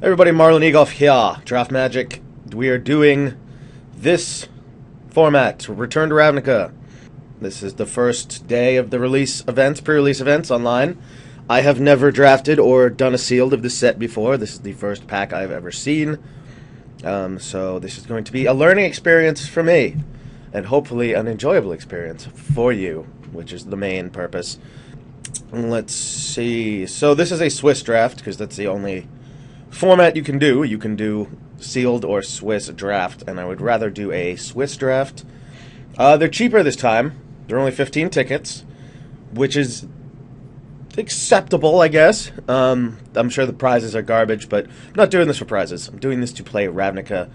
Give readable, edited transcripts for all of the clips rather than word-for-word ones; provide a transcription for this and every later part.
Everybody, Marlon Egolf here. DraftMagic. We are doing this format. Return to Ravnica. This is the first day of the release events, pre-release events online. I have never drafted or done a sealed of this set before. This is the first pack I've ever seen. So this is going to be a learning experience for me. And hopefully an enjoyable experience for you, which is the main purpose. Let's see. So this is a Swiss draft, because that's the only format you can do. You can do sealed or Swiss draft, and I would rather do a Swiss draft. They're cheaper this time. They're only 15 tickets, which is acceptable, I guess. I'm sure the prizes are garbage, but I'm not doing this for prizes. I'm doing this to play Ravnica.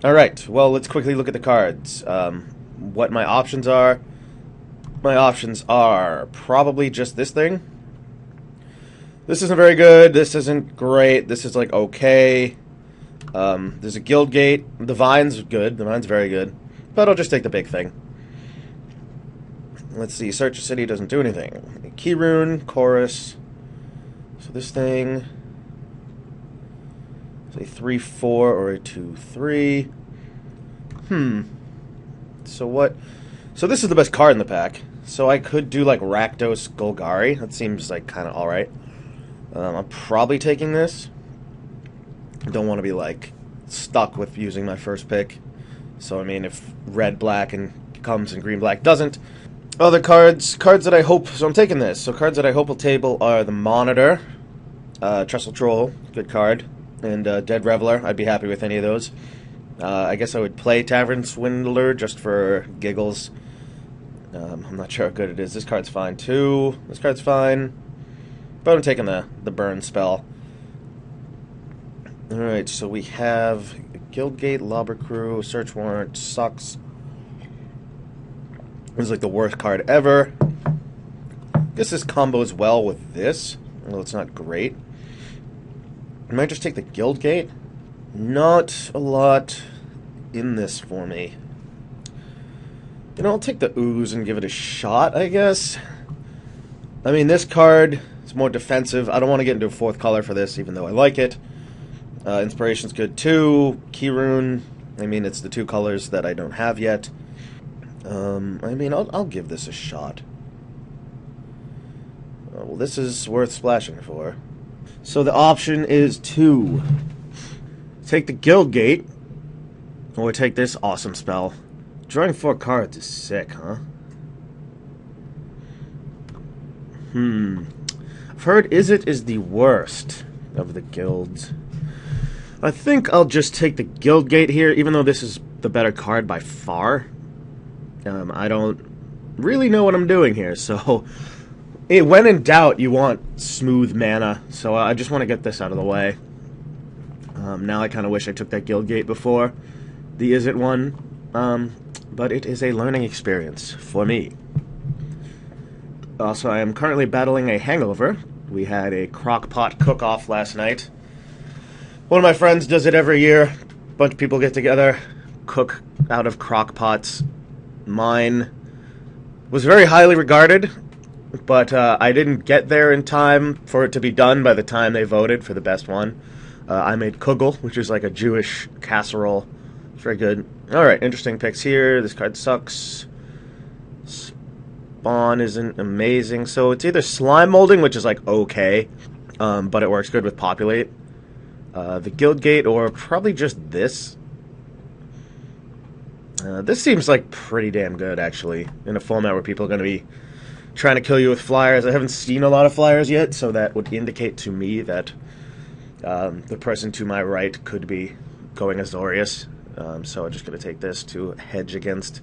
Alright, well, let's quickly look at the cards. What my options are. My options are probably just this thing. This isn't very good. This isn't great. This is, like, okay. There's a Guild Gate. The Vine's good. The Vine's very good. But I'll just take the big thing. Let's see. Search a City doesn't do anything. Key Rune, Chorus. So this thing is a 3-4 or a 2-3. So what? So this is the best card in the pack. So I could do, like, Rakdos Golgari. That seems, like, kind of alright. I'm probably taking this. Don't want to be, like, stuck with using my first pick. So, I mean, if red-black and comes and green-black doesn't. Other cards that I hope... So I'm taking this. So cards that I hope will table are the Monitor, Trestle Troll, good card, and Dead Reveler. I'd be happy with any of those. I guess I would play Tavern Swindler just for giggles. I'm not sure how good it is. This card's fine, too. This card's fine. But I'm taking the burn spell. Alright, so we have Guildgate, Lobber Crew, Search Warrant, sucks. This is like the worst card ever. I guess this combos well with this, although it's not great. I might just take the Guildgate. Not a lot in this for me. You know, I'll take the Ooze and give it a shot, I guess. I mean, this card is more defensive. I don't want to get into a fourth color for this, even though I like it. Inspiration's good, too. Key Rune, I mean, it's the two colors that I don't have yet. I mean, I'll give this a shot. Well, this is worth splashing for. So the option is to take the Guildgate, or take this awesome spell. Drawing 4 cards is sick, huh? I've heard Izzet is the worst of the guilds. I think I'll just take the Guildgate here, even though this is the better card by far. I don't really know what I'm doing here, so when in doubt, you want smooth mana, so I just want to get this out of the way. Now I kind of wish I took that Guildgate before the Izzet one, but it is a learning experience for me. Also, I am currently battling a hangover. We had a crock-pot cook-off last night. One of my friends does it every year. A bunch of people get together, cook out of crock-pots. Mine was very highly regarded, but I didn't get there in time for it to be done by the time they voted for the best one. I made kugel, which is like a Jewish casserole. It's very good. Alright, interesting picks here. This card sucks. Spawn isn't amazing. So it's either Slime Molding, which is like okay, but it works good with Populate. The Guildgate, or probably just this. This seems like pretty damn good, actually, in a format where people are going to be trying to kill you with flyers. I haven't seen a lot of flyers yet, so that would indicate to me that the person to my right could be going Azorius. So I'm just going to take this to hedge against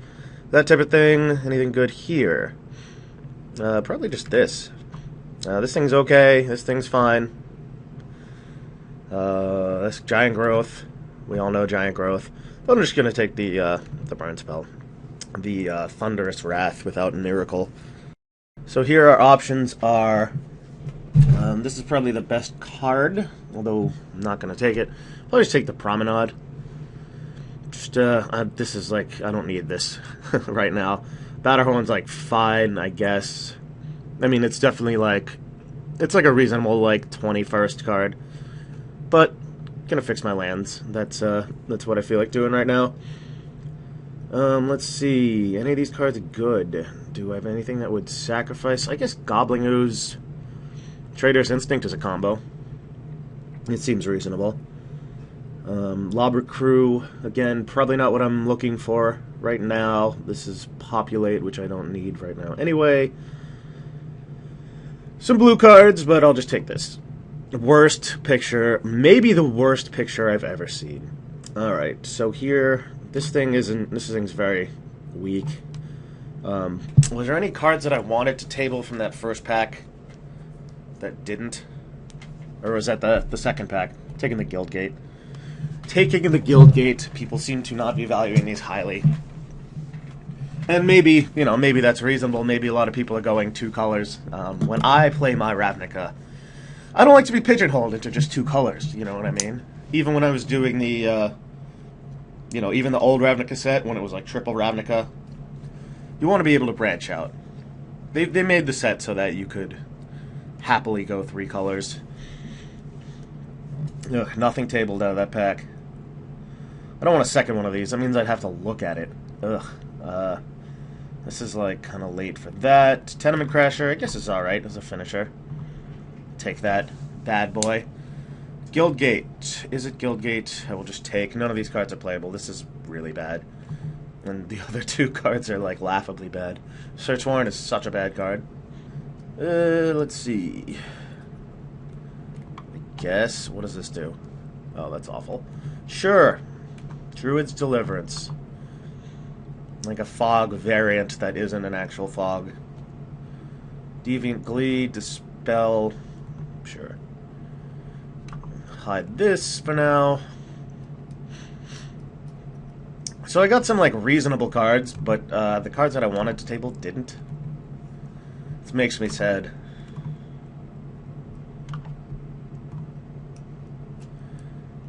that type of thing. Anything good here? Probably just this. This thing's okay. This thing's fine. That's Giant Growth. We all know Giant Growth. But I'm just going to take the burn spell. The Thunderous Wrath without Miracle. So here our options are... this is probably the best card, although I'm not going to take it. I'll just take the Promenade. Just, this is like, I don't need this right now. Batterhorn's like fine, I guess. I mean, it's definitely like, it's like a reasonable like 21st card. But gonna fix my lands. That's what I feel like doing right now. Let's see. Any of these cards good? Do I have anything that would sacrifice? I guess Gobbling Ooze. Trader's Instinct is a combo. It seems reasonable. Lob Recruit, again, probably not what I'm looking for right now. This is Populate, which I don't need right now. Anyway, some blue cards, but I'll just take this. Worst picture, maybe the worst picture I've ever seen. Alright, so here, this thing's very weak. Was there any cards that I wanted to table from that first pack that didn't? Or was that the second pack? Taking the Guildgate. Taking the Guildgate, people seem to not be valuing these highly. And maybe, maybe that's reasonable. Maybe a lot of people are going 2 colors. When I play my Ravnica, I don't like to be pigeonholed into just 2 colors, you know what I mean? Even when I was doing the, even the old Ravnica set, when it was like triple Ravnica, you want to be able to branch out. They made the set so that you could happily go 3 colors. Ugh, nothing tabled out of that pack. I don't want a second one of these. That means I'd have to look at it. Ugh. This is like kind of late for that. Tenement Crasher, I guess it's alright as a finisher. Take that bad boy. Guildgate. Is it Guildgate? I will just take. None of these cards are playable. This is really bad. And the other 2 cards are like laughably bad. Search Warrant is such a bad card. Let's see. I guess. What does this do? Oh, that's awful. Sure. Druid's Deliverance. Like a fog variant that isn't an actual fog. Deviant Glee, Dispel. Sure. Hide this for now. So I got some like reasonable cards, but the cards that I wanted to table didn't. This makes me sad.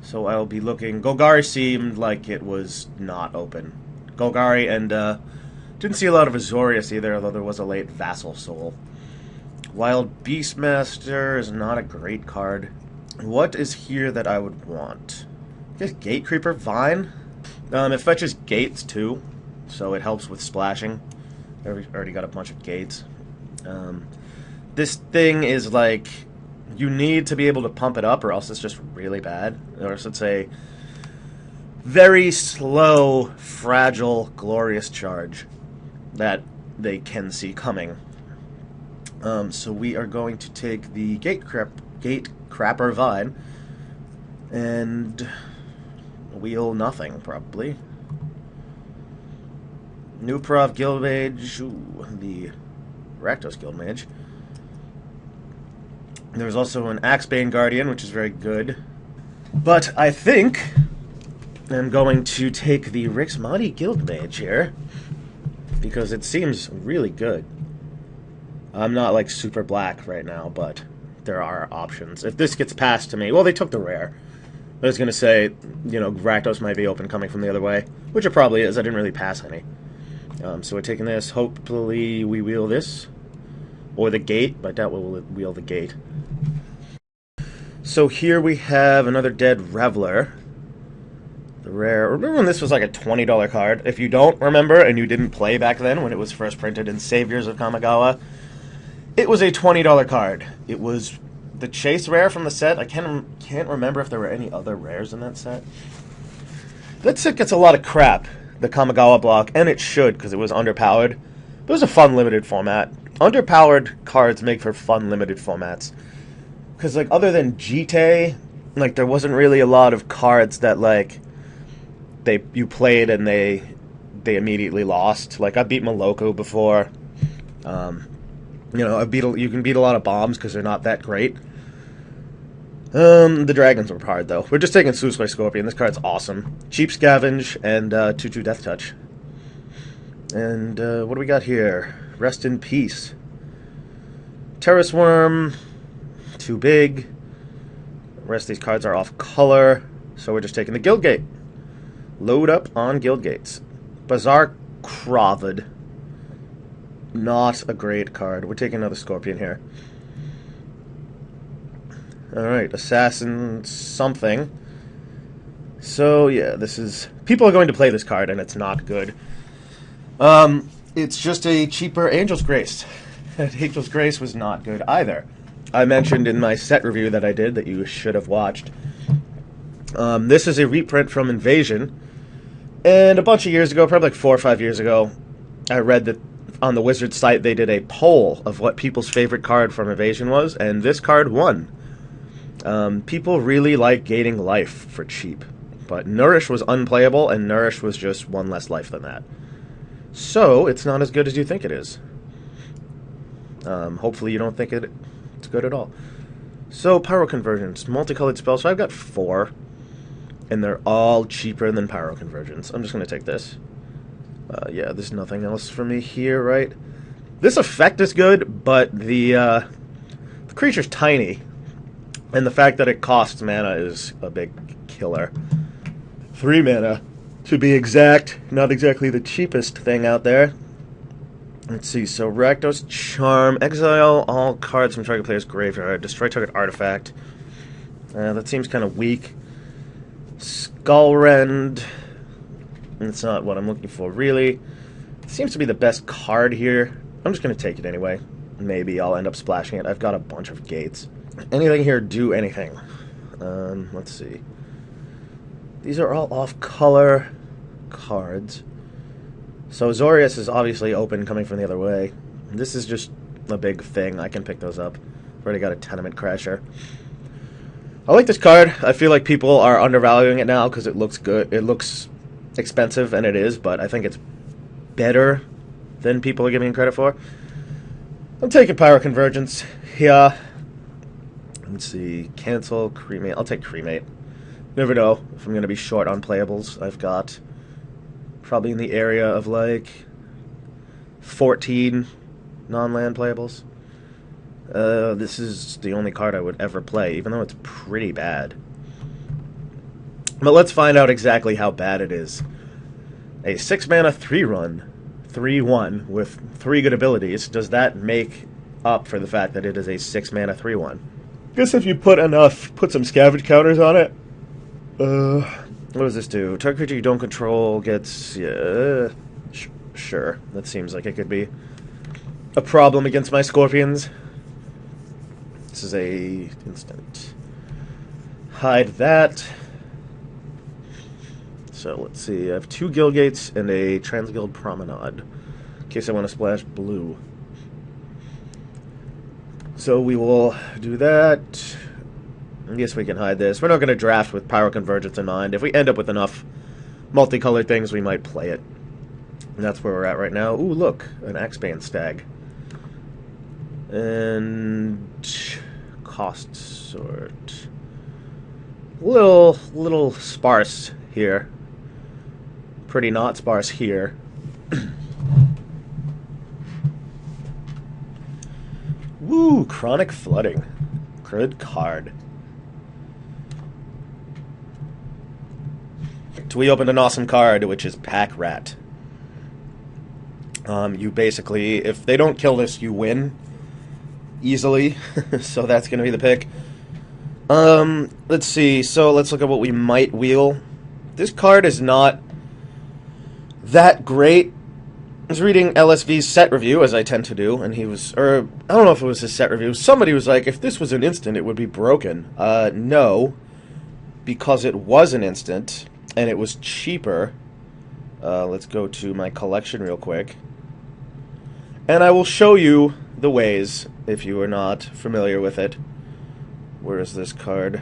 So I'll be looking. Golgari seemed like it was not open. Golgari, and didn't see a lot of Azorius either, although there was a late Vassal Soul. Wild Beastmaster is not a great card. What is here that I would want? I guess Gate Creeper Vine? It fetches gates too, so it helps with splashing. I already got a bunch of gates. This thing is like, you need to be able to pump it up or else it's just really bad. Or else it's a very slow, fragile, glorious charge that they can see coming. So we are going to take the Gate Crapper Vine and wheel nothing, probably. New Prov Guildmage, ooh, the Rakdos Guildmage. There's also an Axebane Guardian, which is very good. But I think I'm going to take the Rixmati Guildmage here, because it seems really good. I'm not, like, super black right now, but there are options. If this gets passed to me... Well, they took the rare. I was going to say, Rakdos might be open coming from the other way, which it probably is. I didn't really pass any. So we're taking this. Hopefully we wheel this. Or the gate, but I doubt we'll wheel the gate. So here we have another Dead Reveler. The rare... Remember when this was like a $20 card? If you don't remember, and you didn't play back then, when it was first printed in Saviors of Kamigawa, it was a $20 card. It was the Chase rare from the set. I can't remember if there were any other rares in that set. That set gets a lot of crap, the Kamigawa block, and it should, because it was underpowered. But it was a fun limited format. Underpowered cards make for fun limited formats. Because, like, other than GT, like, there wasn't really a lot of cards that, like, you played and they immediately lost. Like, I beat Moloko before. You can beat a lot of bombs because they're not that great. The dragons were hard, though. We're just taking Susui Scorpion. This card's awesome. Cheap Scavenge and 2/2 Death Touch. And what do we got here? Rest in Peace. Terrace Worm. Too big. The rest of these cards are off color. So we're just taking the Guildgate. Load up on Guildgates. Bazaar Kravad. Not a great card. We're taking another Scorpion here. Alright, Assassin something. So, yeah, this is... People are going to play this card, and it's not good. It's just a cheaper Angel's Grace. And Angel's Grace was not good either. I mentioned in my set review that I did that you should have watched. This is a reprint from Invasion. And a bunch of years ago, probably like 4 or 5 years ago, I read that on the Wizards site they did a poll of what people's favorite card from Invasion was, and this card won. People really like gaining life for cheap. But Nourish was unplayable, and Nourish was just one less life than that. So, it's not as good as you think it is. Hopefully you don't think it's good at all. So, Pyro Convergence, multicolored spells. So I've got 4, and they're all cheaper than Pyro Convergence. I'm just going to take this. Yeah, there's nothing else for me here, right? This effect is good, but the creature's tiny, and the fact that it costs mana is a big killer. 3 mana, to be exact. Not exactly the cheapest thing out there. Let's see, so Rakdos Charm. Exile all cards from target player's graveyard. Destroy target artifact. That seems kind of weak. Skullrend. It's not what I'm looking for, really. It seems to be the best card here. I'm just going to take it anyway. Maybe I'll end up splashing it. I've got a bunch of gates. Anything here do anything. Let's see. These are all off-color cards. So Azorius is obviously open coming from the other way. This is just a big thing. I can pick those up. I've already got a Tenement Crasher. I like this card. I feel like people are undervaluing it now because it looks good. It looks expensive, and it is, but I think it's better than people are giving it credit for. I'm taking Pyro Convergence. Yeah. Let's see. Cancel, Cremate. I'll take Cremate. Never know if I'm going to be short on playables. I've got probably in the area of like 14 non-land playables. This is the only card I would ever play, even though it's pretty bad. But let's find out exactly how bad it is. A 6-mana 3-run, 3-1 with 3 good abilities. Does that make up for the fact that it is a 6-mana 3-1? Guess if you put some scavenge counters on it. What does this do? Target creature you don't control gets... Yeah, sure. That seems like it could be a problem against my Scorpions. This is a instant. Hide that. So let's see. I have 2 Guild Gates and a Transguild Promenade, in case I want to splash blue. So we will do that. I guess we can hide this. We're not going to draft with Pyro Convergence in mind. If we end up with enough multicolored things, we might play it. And that's where we're at right now. Ooh, look. An Axebane Stag. And... cost sort. Little sparse here. Pretty not sparse here. Woo! Chronic Flooding. Good card. We opened an awesome card, which is Pack Rat. You basically, if they don't kill this, you win easily. So that's going to be the pick. Let's see. So let's look at what we might wheel. This card is not that great. I was reading LSV's set review, as I tend to do, and he was, or I don't know if it was his set review. Somebody was like, if this was an instant, it would be broken. No, because it was an instant. And it was cheaper. Let's go to my collection real quick. And I will show you the ways, if you are not familiar with it. Where is this card?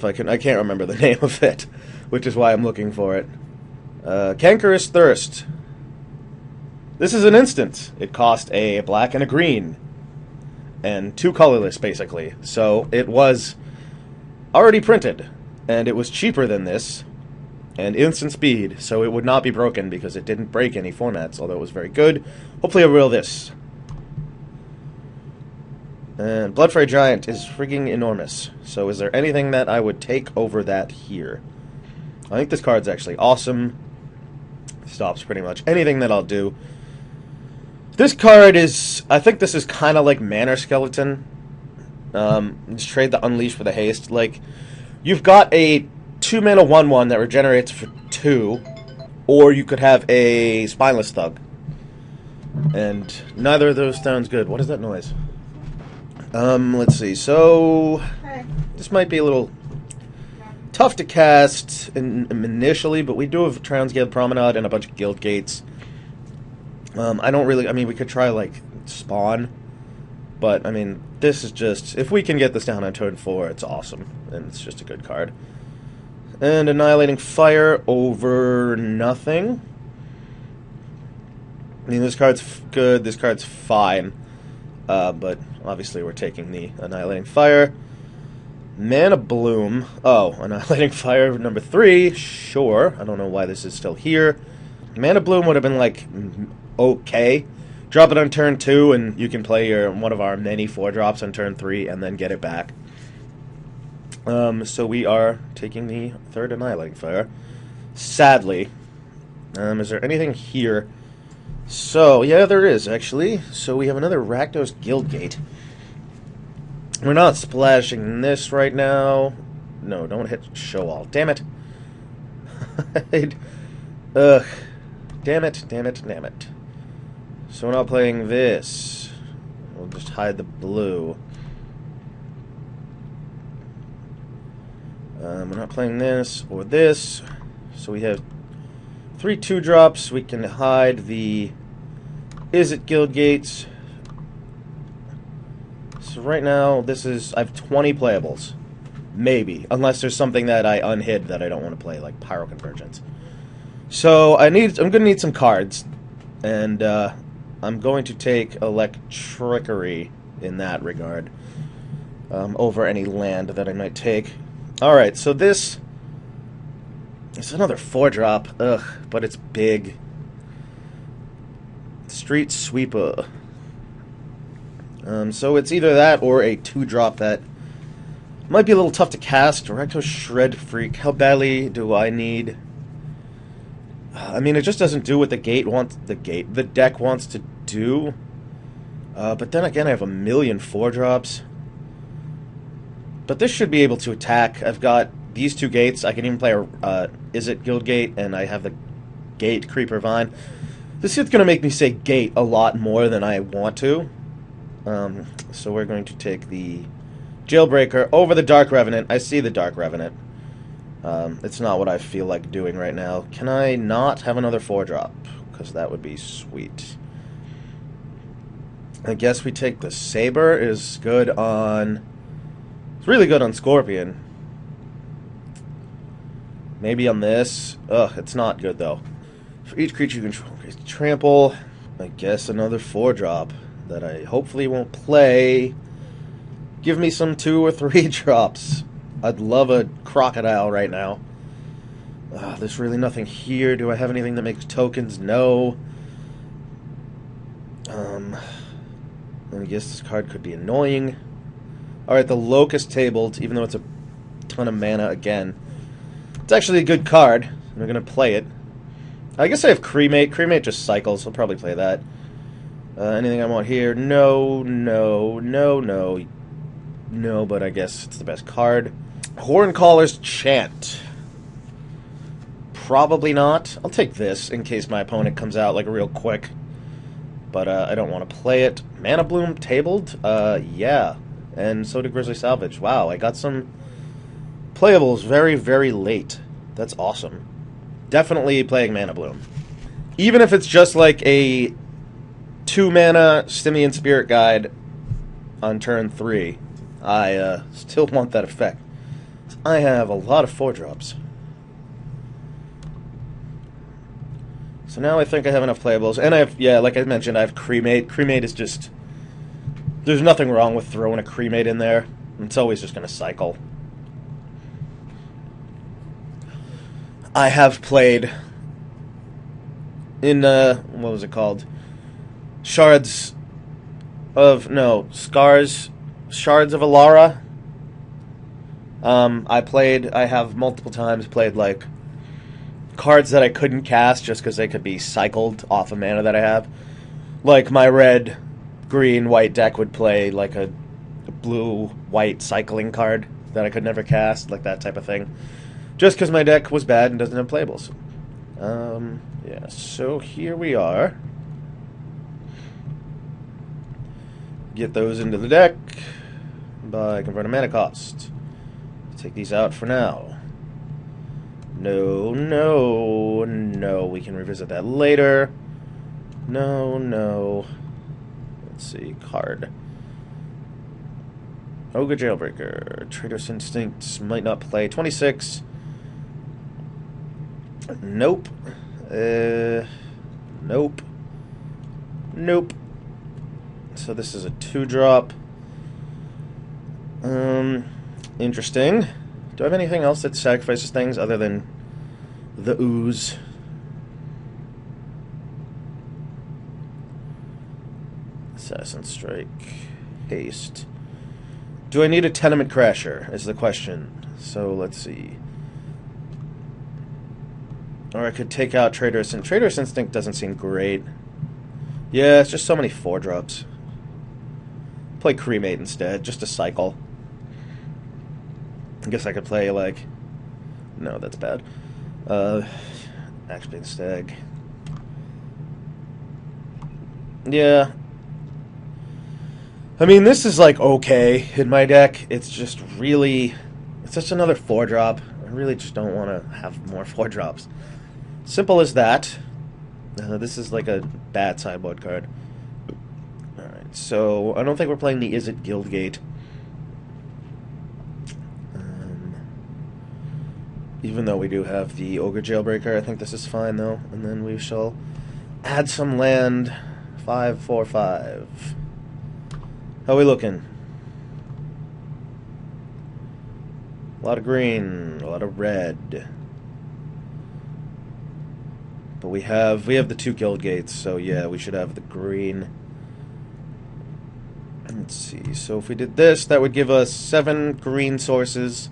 I can't remember the name of it, which is why I'm looking for it. Cankerous Thirst. This is an instant. It cost a black and a green. And 2 colorless, basically. So it was already printed. And it was cheaper than this, and instant speed, so it would not be broken because it didn't break any formats, although it was very good. Hopefully I'll wheel this. And Bloodfray Giant is frigging enormous, so is there anything that I would take over that here? I think this card's actually awesome. Stops pretty much anything that I'll do. This card is... I think this is kind of like Manor Skeleton. Just trade the Unleash for the haste. Like... You've got a 2-mana 1/1 that regenerates for 2, or you could have a Spineless Thug. And neither of those sounds good. What is that noise? Let's see. So, this might be a little tough to cast initially, but we do have Transguild Promenade and a bunch of Guild Gates. I don't really... I mean, we could try, like, Spawn. But, I mean, this is just... If we can get this down on turn 4, it's awesome. And it's just a good card. And Annihilating Fire over nothing. I mean, this card's good, this card's fine. But, obviously, we're taking the Annihilating Fire. Mana Bloom. Oh, Annihilating Fire number 3. Sure. I don't know why this is still here. Mana Bloom would have been, like, okay. Drop it on turn 2, and you can play one of our many 4-drops on turn 3, and then get it back. So we are taking the 3rd Annihilating Fire. Sadly. Is there anything here? So, yeah, there is, actually. So we have another Rakdos Guildgate. We're not splashing this right now. No, don't hit show all. Damn it. Ugh. Damn it, damn it, damn it. So we're not playing this. We'll just hide the blue. We're not playing this or this. So we have 3 2-drops. We can hide the Izzet Guildgates. So right now, this is... I have 20 playables. Maybe. Unless there's something that I unhid that I don't want to play, like Pyro Convergence. So I'm going to need some cards. And I'm going to take Electrickery in that regard. Over any land that I might take. Alright, so this... It's another 4-drop. Ugh, but it's big. Street Sweeper. So it's either that or a 2-drop that might be a little tough to cast. Recto Shred Freak. How badly do I need... I mean, it just doesn't do what the deck wants to do. But then again, I have a million 4-drops. But this should be able to attack. I've got these 2 gates. I can even play a Izzet Guildgate, and I have the Gate Creeper Vine. This is going to make me say Gate a lot more than I want to. So we're going to take the Jailbreaker over the Dark Revenant. I see the Dark Revenant. It's not what I feel like doing right now. Can I not have another 4-drop? Because that would be sweet. I guess we take the Saber. Is good on... It's really good on Scorpion. Maybe on this. Ugh, it's not good, though. For each creature you control, trample. I guess another 4-drop that I hopefully won't play. Give me some 2 or 3 drops. I'd love a Crocodile right now. There's really nothing here. Do I have anything that makes tokens? No. I guess this card could be annoying. Alright, the Locust Tabled, even though it's a ton of mana again. It's actually a good card. I'm going to play it. I guess I have Cremate. Cremate just cycles. I'll probably play that. Anything I want here? No, no, no, no. No, but I guess it's the best card. Horncaller's Chant. Probably not. I'll take this in case my opponent comes out like real quick. But I don't want to play it. Mana Bloom tabled? Yeah. And so did Grizzly Salvage. Wow, I got some playables very, very late. That's awesome. Definitely playing Mana Bloom. Even if it's just like a 2-mana Simian Spirit Guide on turn 3, I still want that effect. I have a lot of 4-drops. So now I think I have enough playables. And I have, yeah, like I mentioned, I have Cremate. Cremate is just... There's nothing wrong with throwing a Cremate in there. It's always just going to cycle. I have played in, what was it called? Shards of Alara. I have multiple times played, like, cards that I couldn't cast just because they could be cycled off a mana that I have. Like, my red, green, white deck would play, like, a blue-white cycling card. that I could never cast, like that type of thing. Just because my deck was bad and doesn't have playables. Yeah, so here we are. Get those into the deck by converting mana cost. Take these out for now. No, no, no. We can revisit that later. No, no. Let's see. Card. Ogre Jailbreaker. Traitorous Instincts. Might not play. 26. Nope. Nope. Nope. So this is a 2-drop. Interesting. Do I have anything else that sacrifices things other than the ooze? Assassin Strike. Haste. Do I need a Tenement Crasher, is the question. So, let's see. Or I could take out Traitorous Instinct. Traitorous Instinct doesn't seem great. Yeah, it's just so many 4-drops. Play Cremate instead, just to cycle. I guess I could play, like... No, that's bad. Axe Bane Stag. Yeah. I mean, this is, like, okay in my deck. It's just really... It's just another 4-drop. I really just don't want to have more 4-drops. Simple as that. This is, like, a bad sideboard card. Alright, so I don't think we're playing the Izzet Guildgate. Even though we do have the Ogre Jailbreaker, I think this is fine, though. And then we shall add some land. 5, 4, 5. How are we looking? A lot of green, a lot of red. But we have the 2 Guildgates, so yeah, we should have the green. Let's see, so if we did this, that would give us 7 green sources,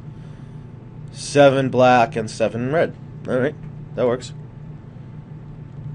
7 black, and 7 red. Alright, that works.